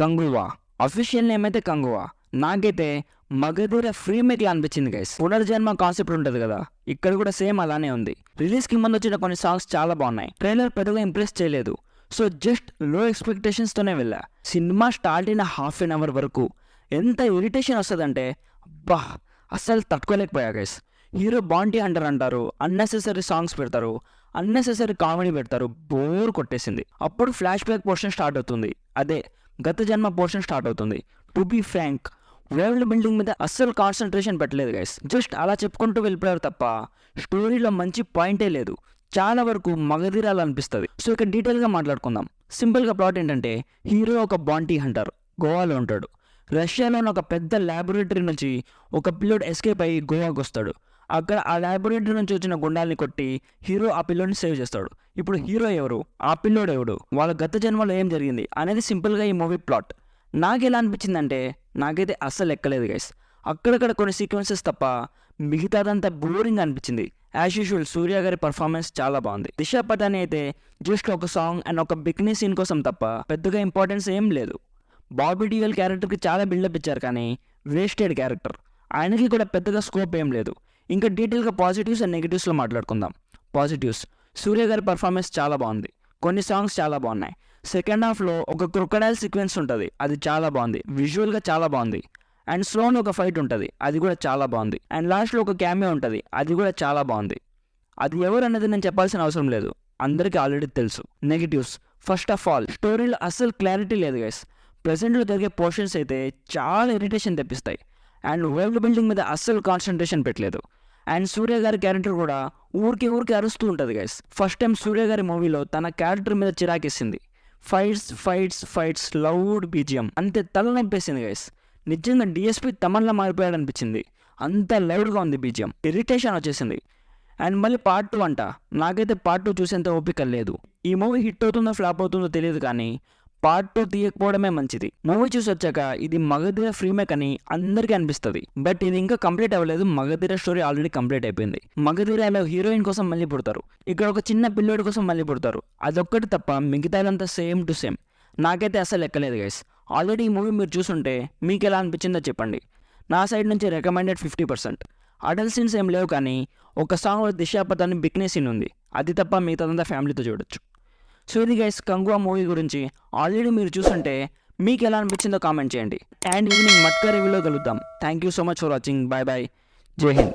Kanguva. Official name అయితే కంగువా. నాకైతే మగధీర ఫ్రీమేక్లా అనిపించింది గైస్. పునర్జన్మ కాన్సెప్ట్ ఉంటుంది కదా, ఇక్కడ కూడా సేమ్ అలానే ఉంది. రిలీజ్ కి ముందు వచ్చిన కొన్ని సాంగ్స్ చాలా బాగున్నాయి. ట్రైలర్ పెద్దగా ఇంప్రెస్ చేయలేదు. సో జస్ట్ లో ఎక్స్పెక్టేషన్స్ తోనే వెళ్ళా. సినిమా స్టార్ట్ అయిన హాఫ్ అన్ అవర్ వరకు ఎంత ఇరిటేషన్ వస్తుందంటే అబ్బా అస్సలు తట్టుకోలేకపోయా గైస్. హీరో బాంటీ హంటర్ అంటారు, అన్నెసెసరీ సాంగ్స్ పెడతారు, అన్నెసెసరీ కామెడీ పెడతారు, బోర్ కొట్టేసింది. అప్పుడు ఫ్లాష్ బ్యాక్ పోర్షన్ స్టార్ట్ అవుతుంది, అదే గత జన్మ పోర్షన్ స్టార్ట్ అవుతుంది. To be frank, world building మీద అస్సలు కాన్సన్ట్రేషన్ పెట్టలేదు గైస్. జస్ట్ అలా చెప్పుకుంటూ వెళ్ళిపోయారు తప్ప స్టోరీలో మంచి పాయింటే లేదు. చాలా వరకు మగధీరాలు అనిపిస్తుంది. సో ఇక డీటెయిల్గా మాట్లాడుకుందాం. సింపుల్గా ప్లాట్ ఏంటంటే, హీరో ఒక బాంటీ హంటర్, గోవాలో ఉంటాడు. రష్యాలోని ఒక పెద్ద ల్యాబొరేటరీ నుంచి ఒక పిల్లోడు ఎస్కేప్ అయ్యి గోవాకు వస్తాడు. అక్కడ ఆ ల్యాబొరేటరీ నుంచి వచ్చిన గుండాల్ని కొట్టి హీరో ఆ పిల్లోడిని సేవ్ చేస్తాడు. ఇప్పుడు హీరో ఎవరు, ఆ పిల్లోడు ఎవడు, వాళ్ళ గత జన్మలో ఏం జరిగింది అనేది సింపుల్గా ఈ మూవీ ప్లాట్. నాకు ఎలా అనిపించిందంటే, నాకైతే అస్సలు ఎక్కలేదు గైస్. అక్కడక్కడ కొన్ని సీక్వెన్సెస్ తప్ప మిగతాదంతా బోరింగ్ అనిపించింది. యాజ్ యూజువల్ సూర్య గారి పర్ఫార్మెన్స్ చాలా బాగుంది. దిశా పటాని అయితే జస్ట్ ఒక సాంగ్ అండ్ ఒక బికినీ సీన్ కోసం తప్ప పెద్దగా ఇంపార్టెన్స్ ఏం లేదు. బాబీ డియోల్ క్యారెక్టర్కి చాలా బిల్డప్ ఇచ్చారు, కానీ వేస్టెడ్ క్యారెక్టర్. ఆయనకి కూడా పెద్దగా స్కోప్ ఏం లేదు. ఇంకా డీటెయిల్గా పాజిటివ్స్ అండ్ నెగిటివ్స్లో మాట్లాడుకుందాం. పాజిటివ్స్, సూర్య గారి పర్ఫార్మెన్స్ చాలా బాగుంది. కొన్ని సాంగ్స్ చాలా బాగున్నాయి. సెకండ్ హాఫ్లో ఒక క్రొకడైల్ సీక్వెన్స్ ఉంటుంది, అది చాలా బాగుంది. విజువల్గా చాలా బాగుంది. అండ్ స్లోన్ ఒక ఫైట్ ఉంటుంది, అది కూడా చాలా బాగుంది. అండ్ లాస్ట్లో ఒక క్యామియో ఉంటుంది, అది కూడా చాలా బాగుంది. అది ఎవరు అనేది నేను చెప్పాల్సిన అవసరం లేదు, అందరికీ ఆల్రెడీ తెలుసు. నెగిటివ్స్, ఫస్ట్ ఆఫ్ ఆల్ స్టోరీలో అస్సలు క్లారిటీ లేదు గైస్. ప్రెజెంట్లో జరిగే పోర్షన్స్ అయితే చాలా ఇరిటేషన్ తెప్పిస్తాయి. అండ్ వరల్డ్ బిల్డింగ్ మీద అస్సలు కాన్సన్ట్రేషన్ పెట్టలేదు. అండ్ సూర్య గారి క్యారెక్టర్ కూడా ఊరికి అరుస్తూ ఉంటుంది గైస్. ఫస్ట్ టైం సూర్య గారి మూవీలో తన క్యారెక్టర్ మీద చిరాకేసింది. ఫైట్స్ లౌడ్ బీజిఎం అంతే తలనొప్పేసింది గైస్. నిజంగా డిఎస్పీ తమన్లా మారిపోయాడు అనిపించింది, అంత లౌడ్గా ఉంది బీజిఎం. ఇరిటేషన్ వచ్చేసింది. అండ్ మళ్ళీ పార్ట్ 2 అంట. నాకైతే పార్ట్ 2 చూసేంత ఓపిక లేదు. ఈ మూవీ హిట్ అవుతుందో ఫ్లాప్ అవుతుందో తెలియదు, కానీ పార్ట్ 2 తీయకపోవడమే మంచిది. మూవీ చూసి వచ్చాక ఇది మగధీర ఫ్రీమేక్ అని అందరికీ అనిపిస్తుంది, బట్ ఇది ఇంకా కంప్లీట్ అవ్వలేదు. మగధీర స్టోరీ ఆల్రెడీ కంప్లీట్ అయిపోయింది. మగధీరలో హీరోయిన్ కోసం మళ్ళీ పుడతారు, ఇక్కడ ఒక చిన్న పిల్లోడి కోసం మళ్ళీ పుడతారు. అదొక్కటి తప్ప మిగతాదంతా సేమ్ టు సేమ్. నాకైతే అసలు ఎక్కలేదు గైస్. ఆల్రెడీ ఈ మూవీ మీరు చూసుంటే మీకు ఎలా అనిపించిందో చెప్పండి. నా సైడ్ నుంచి రికమెండెడ్ 50%. అడల్ట్ సీన్స్ ఏం లేవు, కానీ ఒక సాంగ్లో దిశా పటాని బికినీ సీన్ ఉంది, అది తప్ప మిగతాదంతా ఫ్యామిలీతో చూడొచ్చు. సో ఇది గైస్ కంగువా మూవీ గురించి. ఆల్రెడీ మీరు చూసుంటే మీకు ఎలా అనిపించిందో కామెంట్ చేయండి. అండ్ ఈవినింగ్ మట్కా రివ్యూలో కలుద్దాం. Thank you so much for watching. Bye bye. జై హింద్.